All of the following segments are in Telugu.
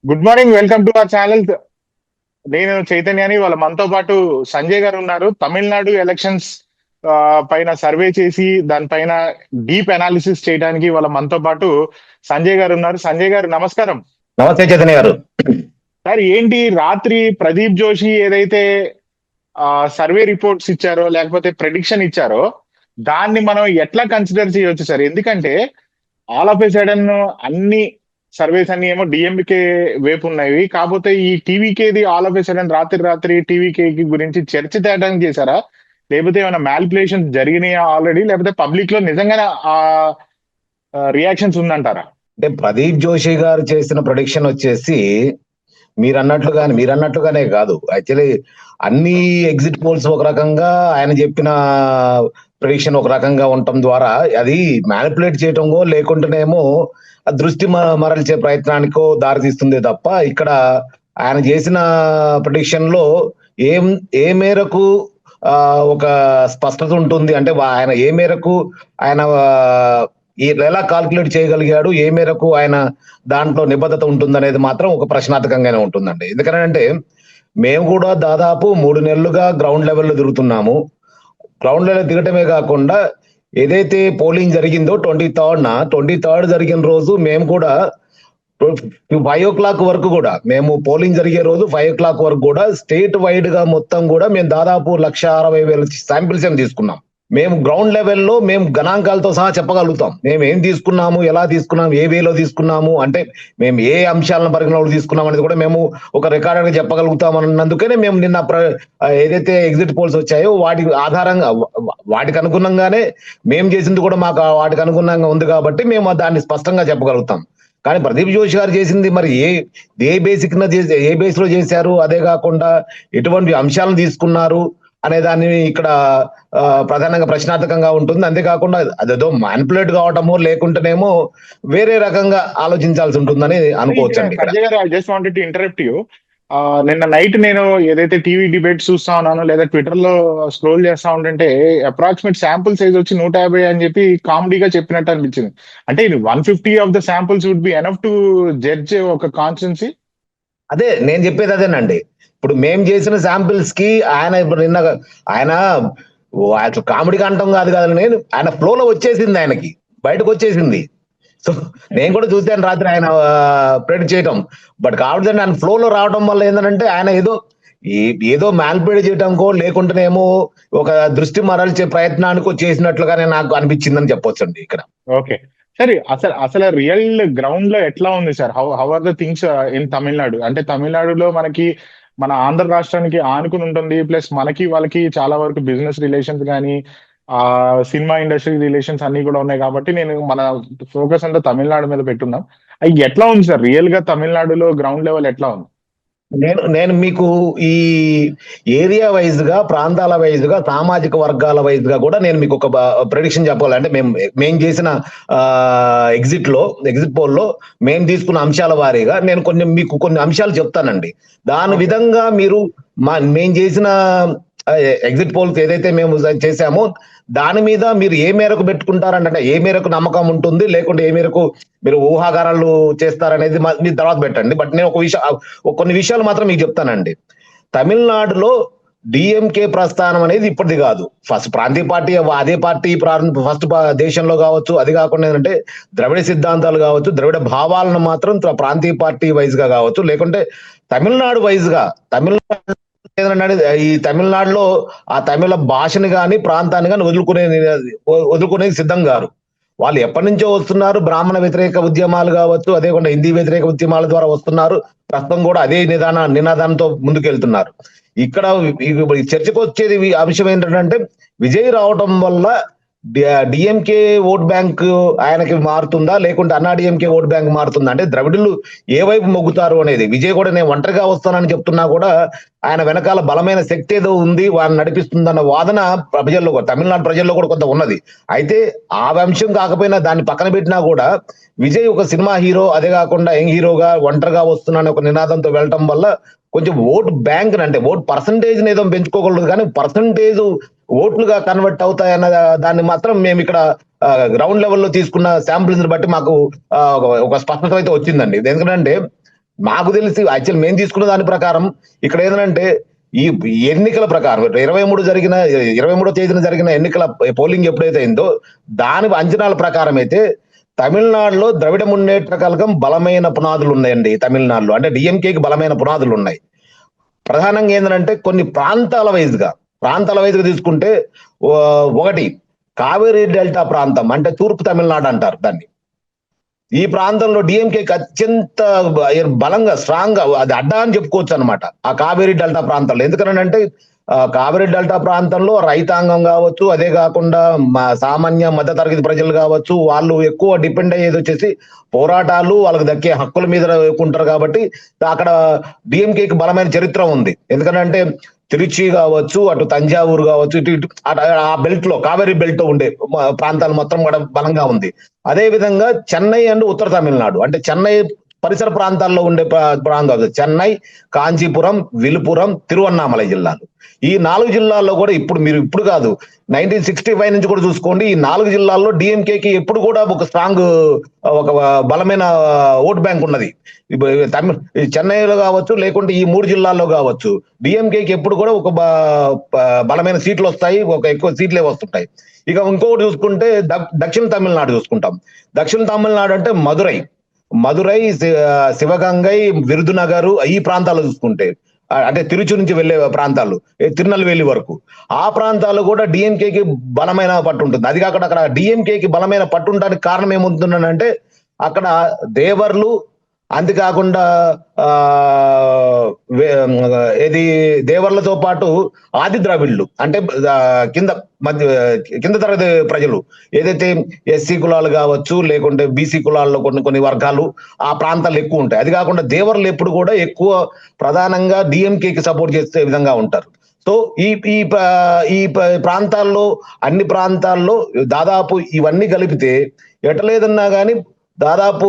Good morning, welcome to our channel. నేను చైతన్యాని. వాళ్ళ మనతో పాటు సంజయ్ గారు ఉన్నారు. తమిళనాడు ఎలక్షన్స్ పైన సర్వే చేసి దానిపైన డీప్ అనాలిసిస్ చేయడానికి వాళ్ళ మనతో పాటు సంజయ్ గారు ఉన్నారు. సంజయ్ గారు నమస్కారం. నమస్తే చైతన్య గారు. సార్, ఏంటి రాత్రి ప్రదీప్ జోషి ఏదైతే సర్వే రిపోర్ట్స్ ఇచ్చారో లేకపోతే ప్రెడిక్షన్ ఇచ్చారో దాన్ని మనం ఎట్లా కన్సిడర్ చేయొచ్చు సార్? ఎందుకంటే ఆల్ ఆఫ్ ఏ సడన్ అన్ని సర్వేస్ అన్ని ఏమో డిఎంకే వైపు ఉన్నాయి, కాకపోతే ఈ టీవీకేది ఆల్ ఆఫ్ ఏ సడన్ రాత్రి రాత్రి టీవీకే గురించి చర్చ తేడానికి చేశారా, లేకపోతే ఏమైనా మ్యాలిపులేషన్స్ జరిగినాయా ఆల్రెడీ, లేకపోతే పబ్లిక్ లో నిజంగానే ఆ రియాక్షన్స్ ఉందంటారా? అంటే ప్రదీప్ జోషి గారు చేసిన ప్రొడిక్షన్ వచ్చేసి మీరన్నట్లుగానే కాదు. యాక్చువల్లీ అన్ని ఎగ్జిట్ పోల్స్ ఒక రకంగా, ఆయన చెప్పిన ప్రిడిక్షన్ ఒక రకంగా ఉండటం ద్వారా అది మ్యానిపులేట్ చేయటంగో లేకుంటేనేమో ఆ దృష్టి మరల్చే ప్రయత్నానికో దారితీస్తుంది తప్ప, ఇక్కడ ఆయన చేసిన ప్రిడిక్షన్ లో ఏ మేరకు ఒక స్పష్టత ఉంటుంది అంటే ఆయన ఏ మేరకు ఆయన ఎలా కాల్కులేట్ చేయగలిగాడు, ఏ మేరకు ఆయన దాంట్లో నిబద్ధత ఉంటుందనేది మాత్రం ఒక ప్రశ్నార్థకంగానే ఉంటుందండి. ఎందుకంటే మేము కూడా దాదాపు 3 నెలలుగా గ్రౌండ్ లెవెల్లో తిరుగుతున్నాము. గ్రౌండ్ లెవెల్ దిగటమే కాకుండా ఏదైతే పోలింగ్ జరిగిందో 23rd జరిగిన రోజు మేము కూడా 5 o'clock వరకు కూడా, మేము పోలింగ్ జరిగే రోజు 5 o'clock వరకు కూడా స్టేట్ వైడ్ గా మొత్తం కూడా మేము దాదాపు 1,60,000 శాంపిల్స్ ఏం తీసుకున్నాం. మేము గ్రౌండ్ లెవెల్లో మేము గణాంకాలతో సహా చెప్పగలుగుతాం మేము ఏం తీసుకున్నాము, ఎలా తీసుకున్నాము, ఏ వేలో తీసుకున్నాము, అంటే మేము ఏ అంశాలను పరిగణలోకి తీసుకున్నాం అనేది కూడా మేము ఒక రికార్డ్ గా చెప్పగలుగుతాం అన్నందుకనే మేము నిన్న ఏదైతే ఎగ్జిట్ పోల్స్ వచ్చాయో వాటి ఆధారంగా వాటికి అనుగుణంగానే మేము చేసింది కూడా మాకు వాటికి అనుగుణంగా ఉంది కాబట్టి మేము దాన్ని స్పష్టంగా చెప్పగలుగుతాం. కానీ ప్రదీప్ జోషి గారు చేసింది మరి ఏ బేస్ లో చేశారు, అదే కాకుండా ఎటువంటి అంశాలను తీసుకున్నారు అనే దాన్ని ఇక్కడ ప్రధానంగా ప్రశ్నార్థకంగా ఉంటుంది. అంతేకాకుండా అదేదో మ్యానిపులేట్ కావటమో లేకుంటేనేమో వేరే రకంగా ఆలోచించాల్సి ఉంటుందని అనుకోవచ్చండి. సంజయ్ గారు, I just wanted to interrupt you. నిన్న నైట్ నేను ఏదైతే టీవీ డిబేట్ చూస్తా ఉన్నానో లేదా ట్విట్టర్ లో స్క్రోల్ చేస్తా ఉంటుంటే అప్రాక్సిమేట్ శాంపుల్ సైజ్ వచ్చి 150 అని చెప్పి కామెడీగా చెప్పినట్టు అనిపించింది. అంటే ఇది 150 of the samples would be enough to judge ఒక కాన్స్టిట్యున్సీ. అదే నేను చెప్పేది అదేనండి. ఇప్పుడు మేము చేసిన శాంపిల్స్ కి ఆయన ఇప్పుడు నిన్న ఆయన కామెడీగా అంటాం కాదు కదా, ఆయన ఫ్లోలో వచ్చేసింది, ఆయనకి బయటకు వచ్చేసింది. సో నేను కూడా చూశాను రాత్రి ఆయన ప్రెడిక్ట్ చేయటం. బట్ కాబట్టి ఆయన ఫ్లోలో రావడం వల్ల ఏంటంటే ఆయన ఏదో మ్యానిపులేట్ చేయడానికో లేకుంటేనేమో ఒక దృష్టి మరల్చే ప్రయత్నానికో చేసినట్లుగానే నాకు అనిపించిందని చెప్పొచ్చు అండి ఇక్కడ. ఓకే, సరే. అసలు రియల్ గ్రౌండ్ లో ఎట్లా ఉంది sir? How are the things in Tamil Nadu? అంటే తమిళనాడులో మనకి మన ఆంధ్ర రాష్ట్రానికి ఆనుకుని ఉంటుంది, ప్లస్ మనకి వాళ్ళకి చాలా వరకు బిజినెస్ రిలేషన్స్ కానీ సినిమా ఇండస్ట్రీ రిలేషన్స్ అన్ని కూడా ఉన్నాయి. కాబట్టి నేను మన ఫోకస్ అంతా తమిళనాడు మీద పెట్టున్నాం. అవి ఎట్లా ఉంది సార్ రియల్ గా తమిళనాడులో గ్రౌండ్ లెవెల్ ఎట్లా ఉంది? నేను మీకు ఈ ఏరియా వైజ్ గా, ప్రాంతాల వైజ్ గా, సామాజిక వర్గాల వైజ్ గా కూడా నేను మీకు ఒక ప్రెడిక్షన్ చెప్పాలి. అంటే మేము చేసిన ఎగ్జిట్ పోల్ లో మేము తీసుకున్న అంశాల వారీగా నేను మీకు కొన్ని అంశాలు చెప్తానండి. దాని విధంగా మీరు మేము చేసిన ఎగ్జిట్ పోల్స్ ఏదైతే మేము చేశామో దాని మీద మీరు ఏ మేరకు పెట్టుకుంటారంటే, ఏ మేరకు నమ్మకం ఉంటుంది, లేకుంటే ఏ మేరకు మీరు ఊహాగానాలు చేస్తారనేది మీ తర్వాత పెట్టండి. బట్ నేను కొన్ని విషయాలు మాత్రం మీకు చెప్తానండి. తమిళనాడులో డిఎంకే ప్రస్థానం అనేది ఇప్పటిది కాదు. ఫస్ట్ ప్రాంతీయ పార్టీ, అదే పార్టీ ఫస్ట్ దేశంలో కావచ్చు, అది కాకుండా ఏంటంటే ద్రవిడ సిద్ధాంతాలు కావచ్చు, ద్రవిడ భావాలను మాత్రం ప్రాంతీయ పార్టీ వైజ్ గా కావచ్చు, లేకుంటే తమిళనాడు వైజ్ గా ఈ తమిళనాడులో ఆ తమిళ భాషని కానీ ప్రాంతాన్ని కానీ వదులుకునేది సిద్ధం గారు. వాళ్ళు ఎప్పటి నుంచో వస్తున్నారు. బ్రాహ్మణ వ్యతిరేక ఉద్యమాలు కావచ్చు, అదే కాకుండా హిందీ వ్యతిరేక ఉద్యమాల ద్వారా వస్తున్నారు. ప్రస్తుతం కూడా అదే నినాదంతో ముందుకెళ్తున్నారు. ఇక్కడ చర్చకు వచ్చేది అంశం ఏంటంటే, విజయ్ రావడం వల్ల డిఎంకే ఓట్ బ్యాంక్ ఆయనకి మారుతుందా, లేకుంటే అన్నా డిఎంకే ఓట్ బ్యాంక్ మారుతుందా, అంటే ద్రవిడులు ఏ వైపు మొగ్గుతారు అనేది. విజయ్ కూడా నేను ఒంటరిగా వస్తానని చెప్తున్నా కూడా ఆయన వెనకాల బలమైన శక్తి ఏదో ఉంది, వారిని నడిపిస్తుందన్న వాదన ప్రజల్లో, తమిళనాడు ప్రజల్లో కూడా కొంత ఉన్నది. అయితే ఆ అంశం కాకపోయినా దాన్ని పక్కన పెట్టినా కూడా విజయ్ ఒక సినిమా హీరో, అదే కాకుండా యంగ్ హీరోగా ఒంటరిగా వస్తున్నాను ఒక నినాదంతో వెళ్ళటం వల్ల కొంచెం ఓట్ బ్యాంక్ అంటే ఓట్ పర్సంటేజ్ ఏదో పెంచుకోగలదు, కానీ పర్సంటేజ్ ఓట్లుగా కన్వర్ట్ అవుతాయన్న దాన్ని మాత్రం మేము ఇక్కడ గ్రౌండ్ లెవెల్లో తీసుకున్న శాంపిల్స్ బట్టి మాకు ఒక స్పష్టత అయితే వచ్చిందండి. ఎందుకంటే మాకు తెలిసి యాక్చువల్ మేము తీసుకున్న దాని ప్రకారం ఇక్కడ ఏంటంటే ఈ ఎన్నికల ప్రకారం 23వ తేదీన జరిగిన ఎన్నికల పోలింగ్ ఎప్పుడైతే అయిందో దాని అంచనాల ప్రకారం అయితే తమిళనాడులో ద్రవిడ మున్నేట్ర కళగం బలమైన పునాదులు ఉన్నాయండి. తమిళనాడులో అంటే డిఎంకేకి బలమైన పునాదులు ఉన్నాయి. ప్రధానంగా ఏంటంటే కొన్ని ప్రాంతాల వైజ్గా తీసుకుంటే ఒకటి కావేరీ డెల్టా ప్రాంతం అంటే తూర్పు తమిళనాడు అంటారు దాన్ని. ఈ ప్రాంతంలో డిఎంకేకి అత్యంత బలంగా స్ట్రాంగ్ గా అది అడ్డా అని చెప్పుకోవచ్చు అనమాట ఆ కావేరీ డెల్టా ప్రాంతంలో. ఎందుకనంటే కావేరీ డెల్టా ప్రాంతంలో రైతాంగం కావచ్చు, అదే కాకుండా సామాన్య మధ్య తరగతి ప్రజలు కావచ్చు, వాళ్ళు ఎక్కువ డిపెండ్ అయ్యేది వచ్చేసి పోరాటాలు, వాళ్ళకి దక్కే హక్కుల మీద ఉంటారు. కాబట్టి అక్కడ డిఎంకేకి బలమైన చరిత్ర ఉంది. ఎందుకంటే తిరుచి కావచ్చు, అటు తంజావూరు కావచ్చు, ఇటు ఆ బెల్ట్ లో కావేరీ బెల్ట్ ఉండే ప్రాంతాలు మొత్తం కూడా బలంగా ఉంది. అదే విధంగా చెన్నై అండ్ ఉత్తర తమిళనాడు అంటే చెన్నై పరిసర ప్రాంతాల్లో ఉండే ప్రాంతాలు చెన్నై, కాంచీపురం, విలుపురం, తిరువన్నామలై జిల్లాలు. ఈ 4 జిల్లాల్లో కూడా ఇప్పుడు కాదు 1965 నుంచి కూడా చూసుకోండి, ఈ 4 జిల్లాల్లో డిఎంకేకి ఎప్పుడు కూడా ఒక స్ట్రాంగ్ ఒక బలమైన ఓట్ బ్యాంక్ ఉన్నది. చెన్నైలో కావచ్చు, లేకుంటే ఈ 3 జిల్లాల్లో కావచ్చు డిఎంకేకి ఎప్పుడు కూడా ఒక బలమైన సీట్లు వస్తాయి, ఒక ఎక్కువ సీట్లే వస్తుంటాయి. ఇక ఇంకొకటి చూసుకుంటే దక్షిణ తమిళనాడు చూసుకుంటాం. దక్షిణ తమిళనాడు అంటే మదురై, శివగంగై, విరుదునగర్ ఈ ప్రాంతాలు చూసుకుంటే అంటే తిరుచి నుంచి వెళ్లే ప్రాంతాలు తిరునల్వేలి వరకు ఆ ప్రాంతాలు కూడా డిఎంకేకి బలమైన పట్టు ఉంటుంది. అది కాకుండా అక్కడ డిఎంకేకి బలమైన పట్టు ఉండడానికి కారణం ఏమవుతుందంటే అక్కడ దేవర్లు, అంతేకాకుండా ఏది దేవర్లతో పాటు ఆది ద్రావిడ్లు అంటే కింద తరగతి ప్రజలు ఏదైతే ఎస్సీ కులాలు కావచ్చు, లేకుంటే బీసీ కులాల్లో కొన్ని వర్గాలు ఆ ప్రాంతాలు ఎక్కువ ఉంటాయి. అది కాకుండా దేవర్లు ఎప్పుడు కూడా ఎక్కువ ప్రధానంగా డిఎంకేకి సపోర్ట్ చేసే విధంగా ఉంటారు. సో ఈ ప్రాంతాల్లో అన్ని ప్రాంతాల్లో దాదాపు ఇవన్నీ కలిపితే ఎటలేదన్నా కానీ దాదాపు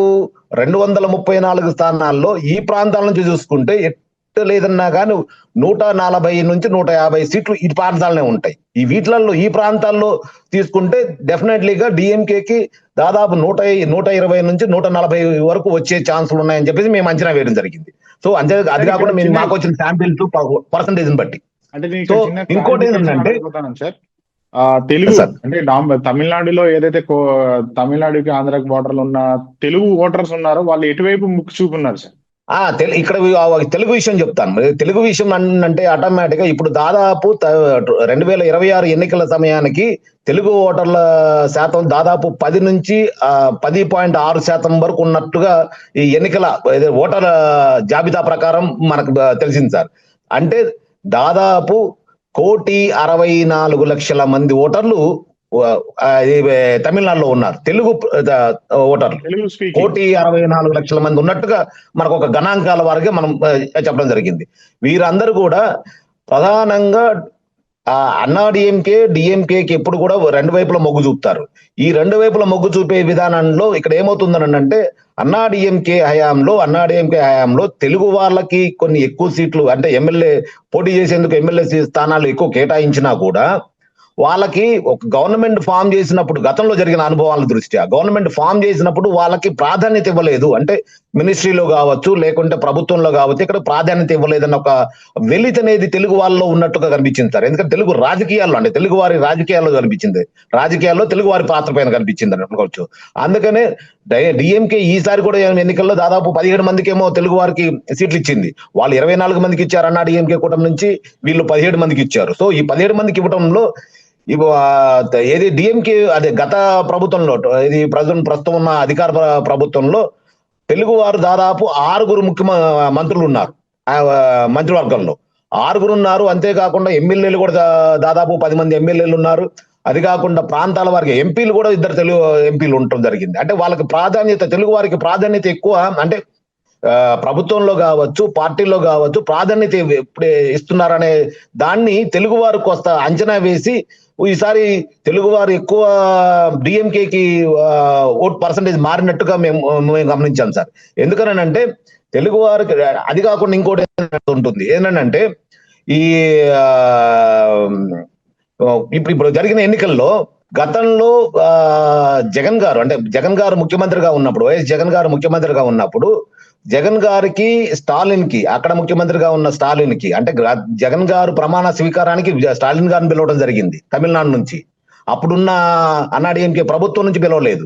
234 స్థానాల్లో ఈ ప్రాంతాల నుంచి చూసుకుంటే ఎట్ట లేదన్నా కానీ 140 నుంచి 150 సీట్లు ఈ ప్రాంతాలనే ఉంటాయి. వీటిలలో ఈ ప్రాంతాల్లో తీసుకుంటే డెఫినెట్లీగా డిఎంకేకి దాదాపు 120 నుంచి 140 వరకు వచ్చే ఛాన్సులు ఉన్నాయని చెప్పేసి మేము అంచనా వేయడం జరిగింది. సో అంతే, అది కాకుండా మేము మాకు వచ్చిన శాంపిల్స్ పర్సంటేజ్ బట్టి. సో ఇంకోటి ఏంటంటే తెలుగు అంటే తమిళనాడులో ఏదైతే తమిళనాడుకి ఆంధ్రాకి బార్డర్ లో ఉన్న తెలుగు ఓటర్స్ ఉన్నారో వాళ్ళు ఎటువైపు ముక్కు చూపున్నారు సార్? ఇక్కడ తెలుగు విషయం చెప్తాను. తెలుగు విషయం అంటే ఆటోమేటిక్ గా ఇప్పుడు దాదాపు 2026 ఎన్నికల సమయానికి తెలుగు ఓటర్ల శాతం దాదాపు 10 నుంచి 10.6% వరకు ఉన్నట్టుగా ఈ ఎన్నికల ఓటర్ల జాబితా ప్రకారం మనకు తెలిసింది సార్. అంటే దాదాపు 1,64,00,000 మంది ఓటర్లు తమిళనాడులో ఉన్నారు, తెలుగు ఓటర్లు 1,64,00,000 మంది ఉన్నట్టుగా మనకు ఒక గణాంకాల వారికి మనం చెప్పడం జరిగింది. వీరందరూ కూడా ప్రధానంగా అన్నా డిఎంకేకి ఎప్పుడు కూడా 2 వైపుల మొగ్గు చూపుతారు. ఈ 2 వైపుల మొగ్గు చూపే విధానంలో ఇక్కడ ఏమవుతుందనంటే అన్నా డిఎంకే హయాంలో తెలుగు వాళ్ళకి కొన్ని ఎక్కువ సీట్లు అంటే ఎమ్మెల్యే పోటీ చేసేందుకు ఎమ్మెల్యే స్థానాలు ఎక్కువ కేటాయించినా కూడా వాళ్ళకి ఒక గవర్నమెంట్ ఫామ్ చేసినప్పుడు గతంలో జరిగిన అనుభవాల దృష్ట్యా గవర్నమెంట్ ఫామ్ చేసినప్పుడు వాళ్ళకి ప్రాధాన్యత ఇవ్వలేదు. అంటే మినిస్ట్రీలో కావచ్చు, లేకుంటే ప్రభుత్వంలో కావచ్చు, ఇక్కడ ప్రాధాన్యత ఇవ్వలేదన్న ఒక వెలిత అనేది తెలుగు వాళ్ళలో ఉన్నట్టుగా కనిపించింది సార్. ఎందుకంటే తెలుగు రాజకీయాల్లో అంటే తెలుగు వారి రాజకీయాల్లో కనిపించింది, రాజకీయాల్లో తెలుగు వారి పాత్ర పైన కనిపించింది అని అనుకోవచ్చు. అందుకనే డిఎంకే ఈసారి కూడా ఎన్నికల్లో దాదాపు 17 మందికేమో తెలుగు వారికి సీట్లు ఇచ్చింది. వాళ్ళు 24 మందికి ఇచ్చారు అన్నా డిఎంకే కూటమి నుంచి, వీళ్ళు 17 మందికి ఇచ్చారు. సో ఈ 17 మందికి ఇవ్వడంలో ఏది డిఎంకే అదే గత ప్రభుత్వంలో ఇది ప్రస్తుతం ఉన్న అధికార ప్రభుత్వంలో తెలుగు వారు దాదాపు 6 మంత్రులు ఉన్నారు మంత్రివర్గంలో, 6 ఉన్నారు. అంతేకాకుండా ఎమ్మెల్యేలు కూడా దాదాపు 10 మంది ఎమ్మెల్యేలు ఉన్నారు. అది కాకుండా ప్రాంతాల వారికి ఎంపీలు కూడా 2 తెలుగు ఎంపీలు ఉండటం జరిగింది. అంటే వాళ్ళకి ప్రాధాన్యత, తెలుగు వారికి ప్రాధాన్యత ఎక్కువ. అంటే ప్రభుత్వంలో కావచ్చు, పార్టీల్లో కావచ్చు ప్రాధాన్యత ఎప్పుడే ఇస్తున్నారనే దాన్ని తెలుగు వారికి వస్త అంచనా వేసి ఈసారి తెలుగు వారు ఎక్కువ డిఎంకేకి ఓట్ పర్సంటేజ్ మారినట్టుగా మేము గమనించాం సార్. ఎందుకనంటే తెలుగు వారికి అది కాకుండా ఇంకోటి ఉంటుంది ఏంటంటే ఈ ఇప్పుడు జరిగిన ఎన్నికల్లో గతంలో జగన్ గారు అంటే జగన్ గారు ముఖ్యమంత్రిగా ఉన్నప్పుడు, వైఎస్ జగన్ గారు ముఖ్యమంత్రిగా ఉన్నప్పుడు జగన్ గారికి స్టాలిన్ కి, అక్కడ ముఖ్యమంత్రిగా ఉన్న స్టాలిన్ కి అంటే జగన్ గారు ప్రమాణ స్వీకారానికి స్టాలిన్ గారిని పిలవడం జరిగింది తమిళనాడు నుంచి. అప్పుడున్న అన్నాడీఎంకే ప్రభుత్వం నుంచి పిలవలేదు,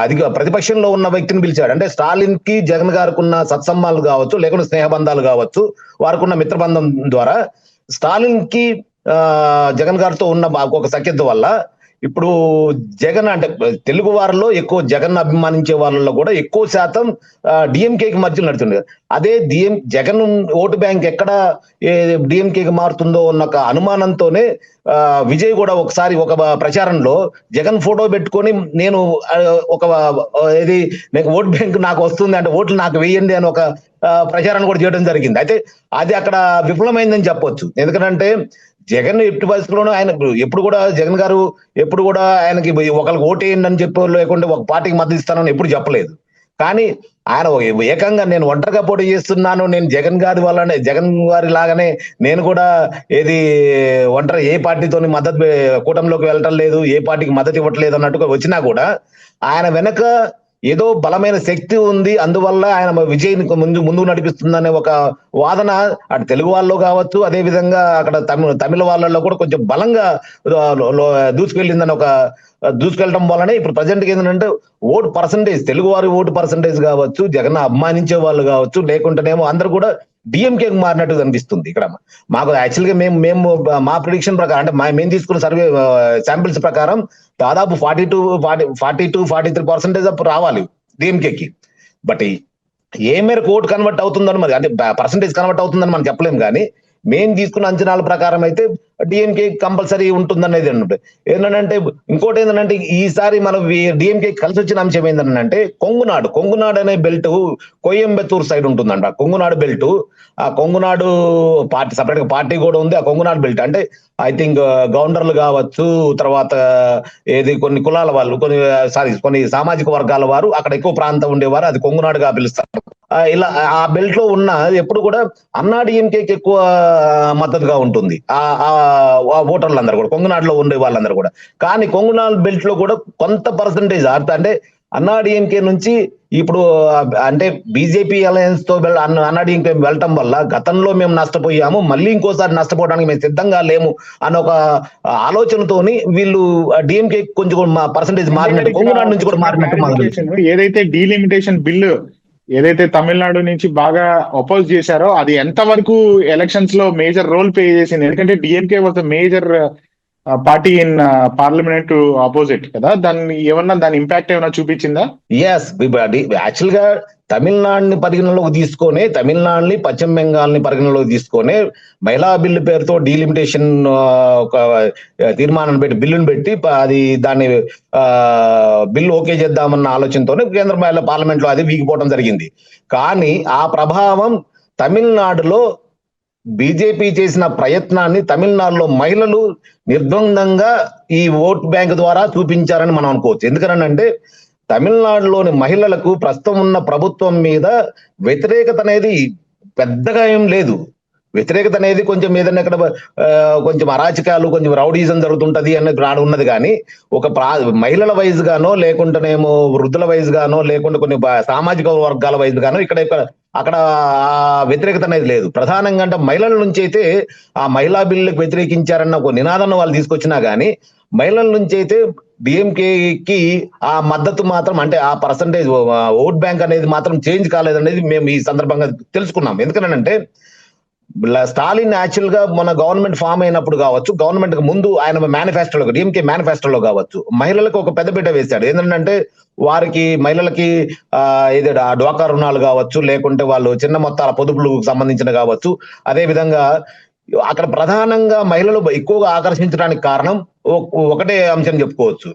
అది ప్రతిపక్షంలో ఉన్న వ్యక్తిని పిలిచాడు. అంటే స్టాలిన్ కి జగన్ గారికి ఉన్న సత్సంబాలు కావచ్చు, లేకుంటే స్నేహబంధాలు కావచ్చు, వారికి ఉన్న మిత్రబంధం ద్వారా స్టాలిన్ కి జగన్ గారితో ఉన్న ఒక సఖ్యత వల్ల ఇప్పుడు జగన్ అంటే తెలుగు వారిలో ఎక్కువ జగన్ అభిమానించే వాళ్ళలో కూడా ఎక్కువ శాతం డిఎంకేకి మధ్యలో నడుతుంది. అదే జగన్ ఓటు బ్యాంక్ ఎక్కడ డిఎంకేకి మారుతుందో ఉన్న ఒక అనుమానంతోనే విజయ్ కూడా ఒకసారి ఒక ప్రచారంలో జగన్ ఫోటో పెట్టుకొని నేను ఒక ఇది నాకు ఓట్ బ్యాంక్ నాకు వస్తుంది అంటే ఓట్లు నాకు వేయండి అని ఒక ప్రచారాన్ని కూడా చేయడం జరిగింది. అయితే అది అక్కడ విఫలమైందని చెప్పొచ్చు. ఎందుకంటే జగన్ ఎట్టి పరిస్థితుల్లోనూ ఆయన ఎప్పుడు కూడా జగన్ గారు ఎప్పుడు కూడా ఆయనకి ఒకరికి ఓటేయండి అని చెప్పి లేకుంటే ఒక పార్టీకి మద్దతు ఇస్తానని ఎప్పుడు చెప్పలేదు. కానీ ఆయన ఏకంగా నేను ఒంటరిగా పోటీ చేస్తున్నాను, నేను జగన్ గారి వల్లనే జగన్ గారి లాగానే నేను కూడా ఏది ఒంటరి ఏ పార్టీతోని మద్దతు కూటమిలోకి వెళ్ళటం లేదు, ఏ పార్టీకి మద్దతు ఇవ్వట్లేదు అన్నట్టుగా వచ్చినా కూడా ఆయన వెనక ఏదో బలమైన శక్తి ఉంది, అందువల్ల ఆయన విజయ్ని ముందుకు నడిపిస్తుందనే ఒక వాదన అటు తెలుగు వాళ్ళలో కావచ్చు, అదే విధంగా అక్కడ తమిళ వాళ్ళలో కూడా కొంచెం బలంగా దూసుకెళ్ళిందని దూసుకెళ్ళడం వల్లనే ఇప్పుడు ప్రజెంట్ ఏంటంటే ఓటు పర్సంటేజ్, తెలుగు వారి ఓటు పర్సంటేజ్ కావచ్చు, జగన్ అభిమానించే వాళ్ళు కావచ్చు, లేకుంటేనేమో అందరూ కూడా డిఎంకే మారినట్టు కనిపిస్తుంది. ఇక్కడ మాకు యాక్చువల్గా మేము మా ప్రిడిక్షన్ ప్రకారం అంటే మేము తీసుకున్న సర్వే శాంపిల్స్ ప్రకారం దాదాపు 42-43% రావాలి డిఎంకేకి. బట్ ఏ మేరకు ఓటు కన్వర్ట్ అవుతుందని మరి అంటే పర్సంటేజ్ కన్వర్ట్ అవుతుందని మనం చెప్పలేము. కానీ మేము తీసుకున్న అంచనాల ప్రకారం అయితే డిఎంకే కంపల్సరీ ఉంటుందనేది ఏంటంటే ఇంకోటి ఏంటంటే ఈసారి మనం డిఎంకే కలిసి వచ్చిన అంశం ఏంటంటే కొంగునాడు అనే బెల్ట్ కోయంబత్తూర్ సైడ్ ఉంటుందంట. కొంగునాడు బెల్ట్, ఆ కొంగునాడు పార్టీ సపరేట్ గా పార్టీ కూడా ఉంది. ఆ కొంగునాడు బెల్ట్ అంటే ఐ థింక్ గవర్నర్లు కావచ్చు, తర్వాత ఏది కొన్ని కులాల వాళ్ళు, కొన్ని సామాజిక వర్గాల వారు అక్కడ ఎక్కువ ప్రాంతం ఉండేవారు, అది కొంగునాడుగా పిలుస్తారు. ఇలా ఆ బెల్ట్ లో ఉన్న ఎప్పుడు కూడా అన్నాడీఎంకేకి ఎక్కువ మద్దతుగా ఉంటుంది ఆ ఓటర్లందరూ కూడా, కొంగునాడులో ఉండే వాళ్ళందరూ కూడా. కానీ కొంగునాడు బెల్ట్ లో కూడా కొంత పర్సంటేజ్ అంటే అన్నాడీఎంకే నుంచి ఇప్పుడు అంటే బీజేపీ అలయన్స్ తో అన్నాడీఎంకే వెళ్ళటం వల్ల గతంలో మేము నష్టపోయాము, మళ్ళీ ఇంకోసారి నష్టపోవడానికి మేము సిద్ధంగా లేము అన్న ఒక ఆలోచనతోని వీళ్ళు డిఎంకే కొంచెం పర్సంటేజ్ మారినట్టు, కొంగునాడు నుంచి కూడా మారినట్టు. ఏదైతే డీలిమిటేషన్ బిల్లు ఏదైతే తమిళనాడు నుంచి బాగా అపోజ్ చేశారో అది ఎంత వరకు ఎలక్షన్స్ లో మేజర్ రోల్ ప్లే చేసింది? ఎందుకంటే DMK was the major party in parliament opposite కదా, దాని ఇంపాక్ట్ ఏమైనా చూపించిందా? ఎస్, యాక్చువల్ గా తమిళనాడుని పరిగణలోకి తీసుకొని, తమిళనాడుని పశ్చిమ బెంగాల్ని పరిగణలోకి తీసుకొని మహిళా బిల్లు పేరుతో డీలిమిటేషన్ ఒక తీర్మానం పెట్టి బిల్లును పెట్టి అది దాన్ని బిల్లు ఓకే చేద్దామన్న ఆలోచనతోనే కేంద్ర మహిళా పార్లమెంట్ లో అది వీగిపోవడం జరిగింది. కానీ ఆ ప్రభావం తమిళనాడులో బీజేపీ చేసిన ప్రయత్నాన్ని తమిళనాడులో మహిళలు నిర్బంధంగా ఈ ఓట్ బ్యాంక్ ద్వారా చూపించారని మనం అనుకోవచ్చు. ఎందుకనంటే తమిళనాడులోని మహిళలకు ప్రస్తుతం ఉన్న ప్రభుత్వం మీద వ్యతిరేకత అనేది పెద్దగా ఏం లేదు. వ్యతిరేకత అనేది కొంచెం ఏదైనా ఇక్కడ కొంచెం అరాచకాలు, కొంచెం రౌడీజం జరుగుతుంటది అన్నది రాడు ఉన్నది. కానీ ఒక మహిళల వైజ్ గానో, లేకుంటేనేమో వృద్ధుల వైజ్ గానో, లేకుంటే కొన్ని సామాజిక వర్గాల వైజ్ గానో అక్కడ వ్యతిరేకత అనేది లేదు. ప్రధానంగా అంటే మహిళల నుంచి అయితే ఆ మహిళా బిల్లులకు వ్యతిరేకించారన్న ఒక నినాదాన్ని వాళ్ళు తీసుకొచ్చినా గానీ మహిళల నుంచి అయితే డిఎంకేకి ఆ మద్దతు మాత్రం అంటే ఆ పర్సంటేజ్ ఓట్ బ్యాంక్ అనేది మాత్రం చేంజ్ కాలేదనేది మేము ఈ సందర్భంగా తెలుసుకున్నాం. ఎందుకనంటే స్టాలిన్ యాక్చువల్ గా మన గవర్నమెంట్ ఫామ్ అయినప్పుడు కావచ్చు, గవర్నమెంట్ కి ముందు ఆయన మేనిఫెస్టోలో, డిఎంకే మేనిఫెస్టోలో కావచ్చు, మహిళలకు ఒక పెద్దపీట వేశాడు. ఏంటంటే వారికి మహిళలకి ఏదో డ్వాక్రా రుణాలు కావచ్చు, లేకుంటే వాళ్ళు చిన్న మొత్తాల పొదుపులకు సంబంధించిన కావచ్చు. అదే విధంగా అక్కడ ప్రధానంగా మహిళలు ఎక్కువగా ఆకర్షించడానికి కారణం ఒకటే అంశం చెప్పుకోవచ్చు.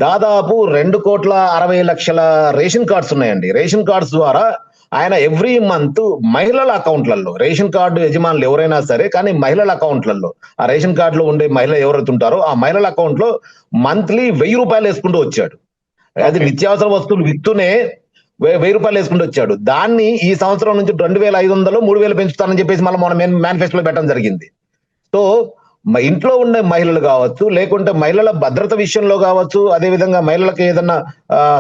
దాదాపు 2,60,00,000 రేషన్ కార్డ్స్ ఉన్నాయండి. రేషన్ కార్డ్స్ ద్వారా ఆయన ఎవ్రీ మంత్ మహిళల అకౌంట్లలో, రేషన్ కార్డు యజమానులు ఎవరైనా సరే కానీ మహిళల అకౌంట్లలో, ఆ రేషన్ కార్డులో ఉండే మహిళ ఎవరైతే ఉంటారో ఆ మహిళల అకౌంట్ లో మంత్లీ 1,000 రూపాయలు వేసుకుంటూ వచ్చాడు. అది నిత్యావసర వస్తువులు విత్తునే 1,000 రూపాయలు వేసుకుంటూ వచ్చాడు. దాన్ని ఈ సంవత్సరం నుంచి 2,500, 3,000 పెంచుతానని చెప్పేసి మళ్ళీ మనం మేనిఫెస్టోలో పెట్టడం జరిగింది. సో ఇంట్లో ఉండే మహిళలు కావచ్చు, లేకుంటే మహిళల భద్రత విషయంలో కావచ్చు, అదే విధంగా మహిళలకు ఏదన్నా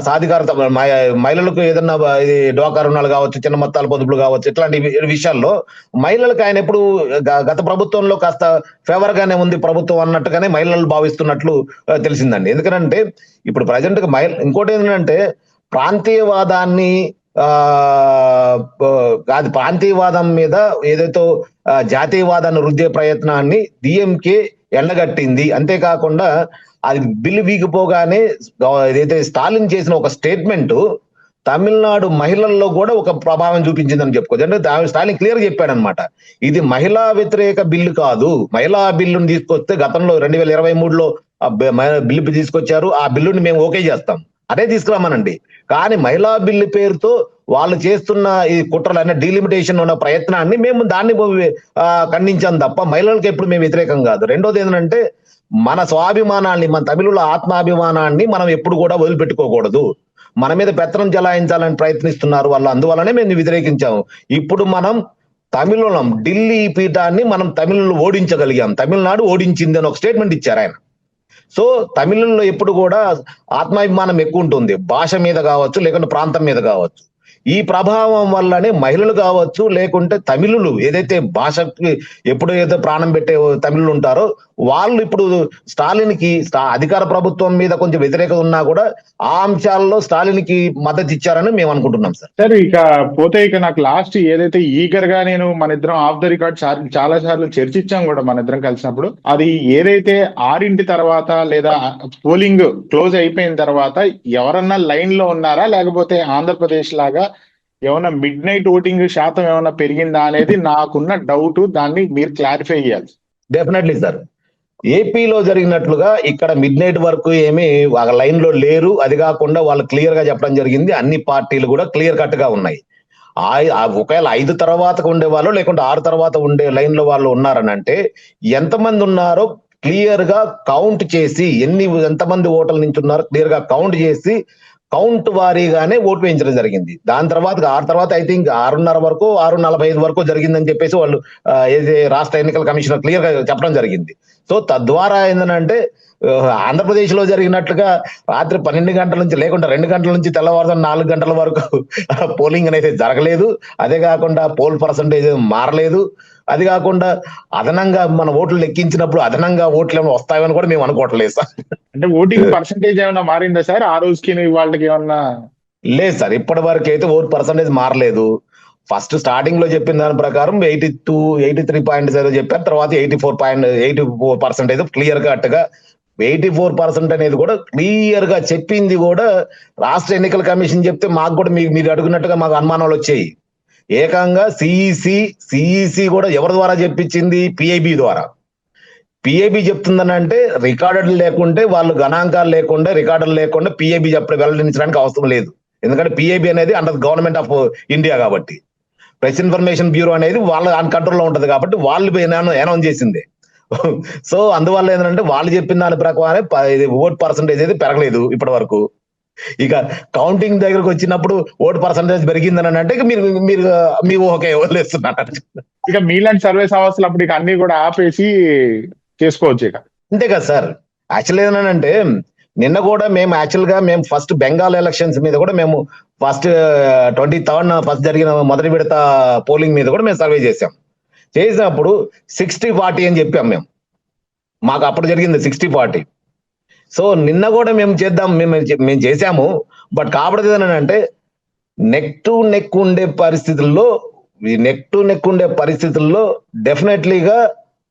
సాధికారత, మహిళలకు ఏదన్నా ఇది డ్వాక్రా రుణాలు కావచ్చు, చిన్న మొత్తాల పొదుపులు కావచ్చు, ఇట్లాంటి విషయాల్లో మహిళలకు ఆయన ఎప్పుడు గత ప్రభుత్వంలో కాస్త ఫేవర్ గానే ఉంది ప్రభుత్వం అన్నట్టుగానే మహిళలు భావిస్తున్నట్లు తెలిసిందండి. ఎందుకంటే ఇప్పుడు ప్రజెంట్ ఇంకోటి ఏంటంటే ప్రాంతీయవాదాన్ని కాదు, ప్రాంతీయవాదం మీద ఏదైతే జాతీయవాదాన్ని రుద్దే ప్రయత్నాన్ని డిఎంకే ఎండగట్టింది. అంతేకాకుండా అది బిల్లు వీగిపోగానే ఏదైతే స్టాలిన్ చేసిన ఒక స్టేట్మెంట్ తమిళనాడు మహిళల్లో కూడా ఒక ప్రభావం చూపించిందని చెప్పుకోవచ్చు. అంటే స్టాలిన్ క్లియర్ చెప్పాడు అనమాట, ఇది మహిళా వ్యతిరేక బిల్లు కాదు, మహిళా బిల్లుని తీసుకొస్తే గతంలో 2023లో బిల్లు తీసుకొచ్చారు, ఆ బిల్లుని మేము ఓకే చేస్తాం, అదే తీసుకురామనండి. కానీ మహిళా బిల్లు పేరుతో వాళ్ళు చేస్తున్న ఈ కుట్రలైన డీలిమిటేషన్ ఉన్న ప్రయత్నాన్ని మేము దాన్ని ఖండించాం తప్ప మహిళలకు ఎప్పుడు మేము వ్యతిరేకం కాదు. రెండోది ఏంటంటే మన స్వాభిమానాన్ని, మన తమిళుల ఆత్మాభిమానాన్ని మనం ఎప్పుడు కూడా వదిలిపెట్టుకోకూడదు. మన మీద పెత్తనం చెలాయించాలని ప్రయత్నిస్తున్నారు వాళ్ళు, అందువల్లనే మేము వ్యతిరేకించాము. ఇప్పుడు మనం తమిళం ఢిల్లీ పీఠాన్ని మనం తమిళులు ఓడించగలిగాం, తమిళనాడు ఓడించింది అని ఒక స్టేట్మెంట్ ఇచ్చారు ఆయన. సో తమిళంలో ఎప్పుడు కూడా ఆత్మాభిమానం ఎక్కువ ఉంటుంది, భాష మీద కావచ్చు, లేకుంటే ప్రాంతం మీద కావచ్చు. ఈ ప్రభావం వల్లనే మహిళలు కావచ్చు, లేకుంటే తమిళులు ఏదైతే భాషకి ఎప్పుడు ఏదో ప్రాణం పెట్టే తమిళులు ఉంటారో వాళ్ళు ఇప్పుడు స్టాలిన్ కి అధికార ప్రభుత్వం మీద కొంచెం వ్యతిరేకత ఉన్నా కూడా ఆ అంశాల్లో స్టాలిన్ కి మద్దతు ఇచ్చారని మేము అనుకుంటున్నాం సార్. సార్ ఇక పోతే ఇక నాకు లాస్ట్ ఏదైతే ఈగర్ గా నేను మన ఇద్దరం ఆఫ్ ద రికార్డ్ చాలా సార్లు చర్చించాం కూడా మన ఇద్దరం కలిసినప్పుడు, అది ఏదైతే 6 తర్వాత లేదా పోలింగ్ క్లోజ్ అయిపోయిన తర్వాత ఎవరన్నా లైన్ లో ఉన్నారా, లేకపోతే ఆంధ్రప్రదేశ్ లాగా ఏమన్నా మిడ్ నైట్ ఓటింగ్ శాతం ఏమన్నా పెరిగిందా అనేది నాకున్న డౌట్, దాన్ని మీరు క్లారిఫై చేయాలి. డెఫినెట్లీ సార్, ఏపీలో జరిగినట్లుగా ఇక్కడ మిడ్ నైట్ వరకు ఏమి లైన్ లో లేరు. అది కాకుండా వాళ్ళు క్లియర్ గా చెప్పడం జరిగింది, అన్ని పార్టీలు కూడా క్లియర్ కట్ గా ఉన్నాయి. ఒకవేళ 5 తర్వాత ఉండే వాళ్ళు లేకుంటే 6 తర్వాత ఉండే లైన్ లో వాళ్ళు ఉన్నారని అంటే ఎంతమంది ఉన్నారో క్లియర్ గా కౌంట్ చేసి, ఎంతమంది ఓటర్ల నుంచి ఉన్నారో క్లియర్ గా కౌంట్ చేసి కౌంట్ వారీగానే ఓటు వేయించడం జరిగింది. దాని తర్వాత 6 తర్వాత ఐ థింక్ 6:30 వరకు 6:45 వరకు జరిగిందని చెప్పేసి వాళ్ళు ఏది రాష్ట్ర ఎన్నికల కమిషనర్ క్లియర్ గా చెప్పడం జరిగింది. సో తద్వారా ఏంటంటే ఆంధ్రప్రదేశ్ లో జరిగినట్లుగా రాత్రి 12 గంటల నుంచి లేకుండా 2 గంటల నుంచి తెల్లవారుజాము 4 గంటల వరకు పోలింగ్ అనేది జరగలేదు. అదే కాకుండా పోల్ పర్సంటేజ్ మారలేదు. అది కాకుండా అదనంగా మన ఓట్లు లెక్కించినప్పుడు అదనంగా ఓట్లు ఏమైనా వస్తాయని కూడా మేము అనుకోవట్లేదు సార్. అంటే ఓటింగ్ పర్సంటేజ్ ఏమైనా మారిందా సార్ ఆ రోజుకి వాళ్ళకి ఏమన్నా? లేదు సార్, ఇప్పటి వరకు అయితే ఓట్ పర్సంటేజ్ మారలేదు. ఫస్ట్ స్టార్టింగ్ లో చెప్పిన దాని ప్రకారం 83.0 చెప్పారు, తర్వాత 84% క్లియర్ కట్ గా 84% అనేది కూడా క్లియర్ గా చెప్పింది కూడా రాష్ట్ర ఎన్నికల కమిషన్ చెప్తే మాకు కూడా మీరు అడుగున్నట్టుగా మాకు అనుమానాలు వచ్చాయి. ఏకంగా సిఈసి కూడా ఎవరి ద్వారా చెప్పించింది? పిఐబి ద్వారా. పిఐబి చెప్తుందని అంటే రికార్డెడ్ లేకుంటే, వాళ్ళు గణాంకాలు లేకుండా రికార్డులు లేకుండా పిఐబి వెల్లడించడానికి అవసరం లేదు. ఎందుకంటే పిఐబి అనేది అండర్ గవర్నమెంట్ ఆఫ్ ఇండియా కాబట్టి, ప్రెస్ ఇన్ఫర్మేషన్ బ్యూరో అనేది వాళ్ళ కంట్రోల్లో ఉంటది కాబట్టి వాళ్ళు అనౌన్స్ చేసింది. సో అందువల్ల ఏంటంటే వాళ్ళు చెప్పిన దాని ప్రకారం ఓట్ పర్సంటేజ్ అయితే పెరగలేదు ఇప్పటి వరకు. ఇక కౌంటింగ్ దగ్గరకు వచ్చినప్పుడు ఓట్ పర్సంటేజ్ పెరిగిందని అంటే మీరు ఓకే వదిలేస్తున్నారు. ఇక మీలాంటి సర్వే సంస్థలు అప్పుడు ఇక అన్ని కూడా ఆపేసి చేసుకోవచ్చు ఇక. అంతే కదా సార్. యాక్చువల్ ఏంటంటే నిన్న కూడా మేము ఫస్ట్ బెంగాల్ ఎలక్షన్స్ మీద కూడా మేము ఫస్ట్ 23rd ఫస్ట్ జరిగిన మొదటి విడత పోలింగ్ మీద కూడా మేము సర్వే చేసినప్పుడు 60-40 అని చెప్పాం మేము. మాకు అప్పుడు జరిగింది 60-40. సో నిన్న కూడా మేము చేసాము. బట్ కాబట్టి ఏంటంటే నెక్ టు నెక్ ఉండే పరిస్థితుల్లో డెఫినెట్లీగా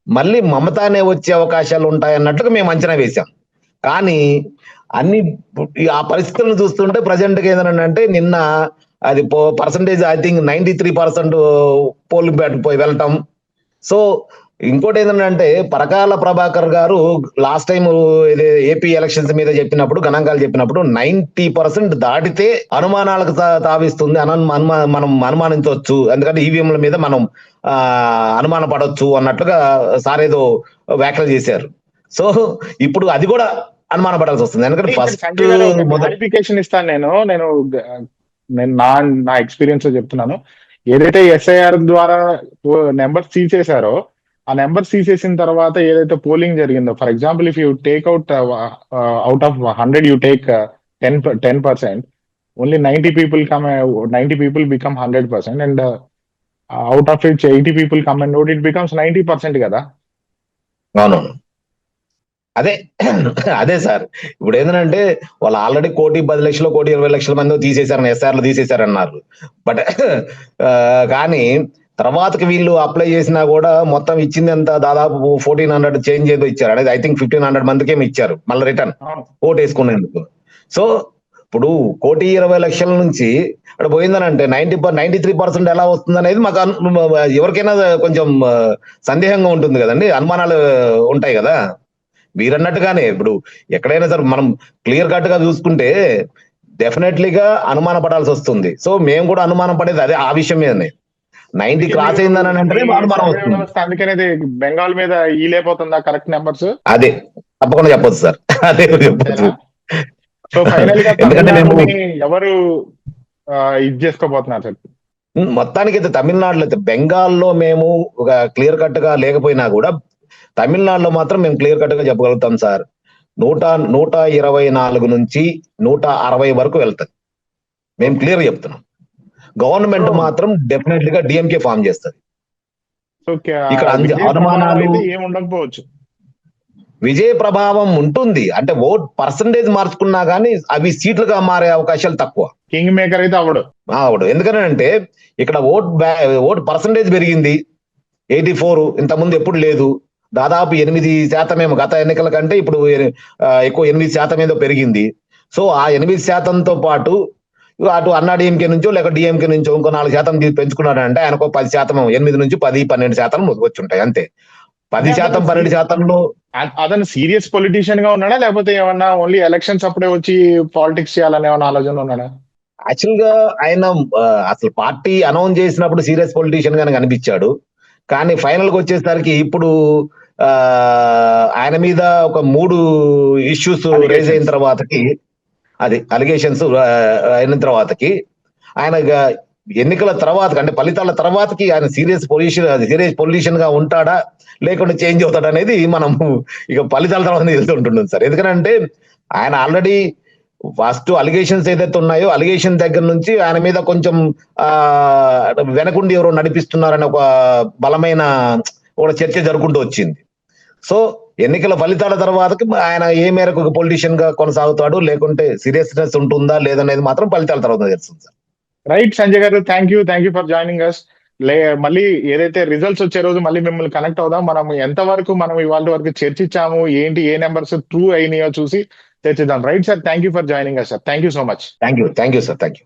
మళ్ళీ మమతానే వచ్చే అవకాశాలు ఉంటాయన్నట్టుగా మేము అంచనా వేశాం. కానీ ఆ పరిస్థితులను చూస్తుంటే ప్రజెంట్ గా ఏంటంటే నిన్న అది పర్సంటేజ్ ఐ థింక్ 93% పోలింగ్ పోయి వెళ్ళటం. సో ఇంకోటి ఏంటంటే పరకాల ప్రభాకర్ గారు లాస్ట్ టైం ఏపీ ఎలక్షన్స్ మీద గణాంకాలు చెప్పినప్పుడు 90% దాటితే అనుమానాలకు తావిస్తుంది, మనం అనుమానించవచ్చు, ఎందుకంటే ఈవీఎంల మీద మనం అనుమాన పడవచ్చు అన్నట్లుగా సార్ ఏదో వ్యాఖ్యలు చేశారు. సో ఇప్పుడు అది కూడా అనుమాన పడాల్సి వస్తుంది. ఎందుకంటే ఫస్ట్ క్లారిఫికేషన్ ఇస్తాను నేను నా ఎక్స్పీరియన్స్ లో చెప్తున్నాను. ఏదైతే ఎస్ఐఆర్ ద్వారా నెంబర్స్ తీసేశారో ఆ నెంబర్స్ తీసేసిన తర్వాత ఏదైతే పోలింగ్ జరిగిందో, for example if you take out of 100 you take 10%, only 90 people become 100%, and out of it's 80 people come and vote, it becomes 90% కదా. అవును, అదే అదే సార్. ఇప్పుడు ఏంటంటే వాళ్ళు ఆల్రెడీ 1,10,00,000 1,20,00,000 మంది తీసేశారని, ఎస్ఆర్లు తీసేశారన్నారు. బట్ కానీ తర్వాతకి వీళ్ళు అప్లై చేసినా కూడా మొత్తం ఇచ్చింది ఎంత, దాదాపు 1,400 చేంజ్ ఏదో ఇచ్చారు. అనేది ఐ థింక్ 1,500 మందికి ఏమి ఇచ్చారు మళ్ళీ రిటర్న్ అవును. ఓటు వేసుకునేందుకు. సో ఇప్పుడు 1,20,00,000 నుంచి అక్కడ పోయిందనంటే 93% ఎలా వస్తుంది అనేది మాకు ఎవరికైనా కొంచెం సందేహంగా ఉంటుంది కదండి, అనుమానాలు ఉంటాయి కదా. మీరన్నట్టుగానే ఇప్పుడు ఎక్కడైనా సరే మనం క్లియర్ కట్ గా చూసుకుంటే డెఫినెట్లీగా అనుమాన పడాల్సి వస్తుంది. సో మేము కూడా అనుమానం పడేది అదే, ఆ విషయం మీదనే. 90 క్రాస్ అయిందని అంటే అనుమానం వస్తుంది. అందుకనేది బెంగాల్ మీద ఈలేపోతుందా కరెక్ట్ నెంబర్స్? అదే తప్పకుండా చెప్పొచ్చు సార్, అదే చెప్పొచ్చు. సో ఫైనల్ గా ఎందుకంటే మేము ఎవరు ఇది చేసుకోబోతున్నారు సార్? మొత్తానికి అయితే తమిళనాడులో అయితే, బెంగాల్లో మేము ఒక క్లియర్ కట్ గా లేకపోయినా కూడా తమిళనాడులో మాత్రం మేము క్లియర్ కట్ గా చెప్పగలుగుతాం సార్. 124 నుంచి 160 వరకు వెళ్తుంది, మేము క్లియర్ చెప్తున్నాం. గవర్నమెంట్ మాత్రం డెఫినెట్లీగా డిఎంకే ఫామ్ చేస్తుంది. ఇక్కడ అనుమానాలు ఏముండకపోవచ్చు, విజయ ప్రభావం ఉంటుంది. అంటే ఓట్ పర్సంటేజ్ మార్చుకున్నా కానీ అవి సీట్లుగా మారే అవకాశాలు తక్కువ. కింగ్ మేకర్ అయితే అవడు. ఎందుకంటే ఇక్కడ ఓట్ పర్సంటేజ్ పెరిగింది 84, ఇంతకుముందు ఎప్పుడు లేదు. దాదాపు 8% గత ఎన్నికల కంటే ఇప్పుడు ఎక్కువ 8% ఏదో పెరిగింది. సో ఆ 8%తో పాటు అటు అన్నా డిఎంకే నుంచో లేక డిఎంకే నుంచో ఇంకో 4% పెంచుకున్నాడంటే ఆయనకు 10%, 8 నుంచి 10-12% వచ్చి ఉంటాయి అంతే. 10%, 12%లో అతను సీరియస్ పొలిటీషియన్ గా ఉన్నాడా, లేకపోతే ఏమన్నా ఓన్లీ ఎలక్షన్స్ అప్పుడే వచ్చి పాలిటిక్స్ చేయాలని ఏమన్నా ఆలోచన ఉన్నాడా? యాక్చువల్ గా ఆయన అసలు పార్టీ అనౌన్స్ చేసినప్పుడు సీరియస్ పొలిటీషియన్ గానే కనిపించాడు. కానీ ఫైనల్ గా వచ్చేసరికి ఇప్పుడు ఆయన మీద ఒక 3 ఇష్యూస్ రేజ్ అయిన తర్వాతకి, అది అలిగేషన్స్ అయిన తర్వాతకి, ఆయన ఎన్నికల తర్వాత అంటే ఫలితాల తర్వాతకి ఆయన సీరియస్ పొలిటీషియన్ గా ఉంటాడా లేకుండా చేంజ్ అవుతాడు అనేది మనం ఇక ఫలితాల తర్వాత తెలుస్తుంటుంటుంది సార్. ఎందుకంటే ఆయన ఆల్రెడీ ఫస్ట్ అలిగేషన్స్ ఏదైతే ఉన్నాయో అలిగేషన్ దగ్గర నుంచి ఆయన మీద కొంచెం వెనకుండి ఎవరో నడిపిస్తున్నారని ఒక బలమైన ఒక చర్చ జరుగుకుంటూ వచ్చింది. సో ఎన్నికల ఫలితాల తర్వాతకి ఆయన ఏ మేరకు పొలిటీషియన్ గా కొనసాగుతాడు, లేకుంటే సీరియస్నెస్ ఉంటుందా లేదనేది మాత్రం ఫలితాల తర్వాత తెలుస్తుంది సార్. రైట్ సంజయ్ గారు, thank you for joining us. మళ్ళీ ఏదైతే రిజల్ట్స్ వచ్చే రోజు మళ్ళీ మిమ్మల్ని కనెక్ట్ అవుదాం. మనం ఎంతవరకు మనం ఇవాళ వరకు చర్చించాము, ఏంటి ఏ నెంబర్స్ ట్రూ అయినాయో చూసి చర్చిద్దాం. Right sir, thank you for joining us sir. Thank you so much. Thank you sir, thank you.